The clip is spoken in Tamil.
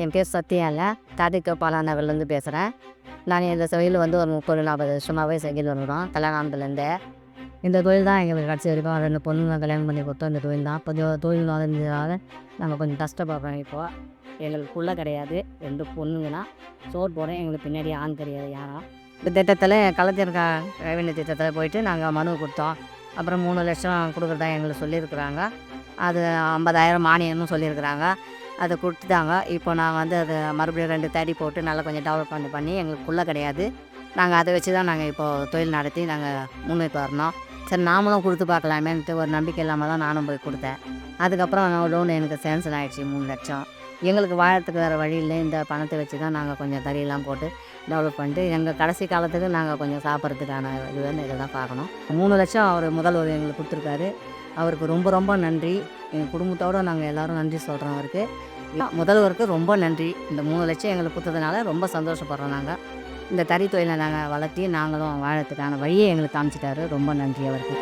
என் பேர் சத்யால தாதிக்க பாலாநகர்லேருந்து பேசுகிறேன். நான் இந்த தொழில் வந்து ஒரு 30-40 வருஷமாகவே செஞ்சுட்டு வருகிறோம். கல்யாணம் ஆனதுலேருந்தே இந்த தொழில் தான் எங்களுக்கு கடைசி வரைக்கும் 2 பொண்ணுங்க கல்யாணம் பண்ணி கொடுத்தோம். இந்த தொழில் தான் கொஞ்சம் தொழில் நுழைஞ்சதால நாங்கள் கொஞ்சம் கஷ்டப்படுறோம். இப்போது எங்களுக்கு புள்ள கிடையாது, 2 பொண்ணுங்கன்னா சோறு போகிறோம். எங்களுக்கு பின்னாடி ஆண் கிடையாது யாரும். இந்த திட்டத்தில் கலைஞர் கைவினை திட்டத்தில் போயிட்டு நாங்கள் மனு கொடுத்தோம். அப்புறம் 3 லட்சம் கொடுக்குறதா எங்களுக்கு சொல்லியிருக்கிறாங்க. அது 50,000 மானியம்னு சொல்லியிருக்கிறாங்க. அதை கொடுத்துட்டாங்க. இப்போ நாங்கள் வந்து அதை மறுபடியும் 2 தடி போட்டு நல்லா கொஞ்சம் டெவலப்மெண்ட் பண்ணி எங்களுக்கு புள்ள கிடையாது. நாங்கள் அதை வச்சு தான் நாங்கள் இப்போது தொழில் நடத்தி நாங்கள் முன்னுக்கு வரணும். சரி நாமளும் கொடுத்து பார்க்கலாமேன்ட்டு ஒரு நம்பிக்கை இல்லாமல் தான் நானும் போய் கொடுத்தேன். அதுக்கப்புறம் லோன் எனக்கு சேங்ஷன் ஆகிடுச்சி 3 லட்சம். எங்களுக்கு வாழறதுக்கு வேறு வழி இல்லை. இந்த பணத்தை வச்சு தான் நாங்கள் கொஞ்சம் தறியெல்லாம் போட்டு டெவலப் பண்ணிட்டு எங்கள் கடைசி காலத்துக்கு நாங்கள் கொஞ்சம் சாப்பிட்றதுக்கான இது வந்து இதை தான் பார்க்கணும். 3 லட்சம் அவர் முதல்வர் எங்களுக்கு கொடுத்துருக்காரு. அவருக்கு ரொம்ப ரொம்ப நன்றி. எங்கள் குடும்பத்தோடு நாங்கள் எல்லோரும் நன்றி சொல்கிறோம் அவருக்கு. முதல்வருக்கு ரொம்ப நன்றி. இந்த 3 லட்சம் எங்களுக்கு கொடுத்ததுனால ரொம்ப சந்தோஷப்படுறோம். நாங்கள் இந்த தறி தொழிலை நாங்கள் வளர்த்தி நாங்களும் வாழறதுக்கான வழியை எங்களுக்கு காமிச்சிட்டாரு. ரொம்ப நன்றி அவருக்கு.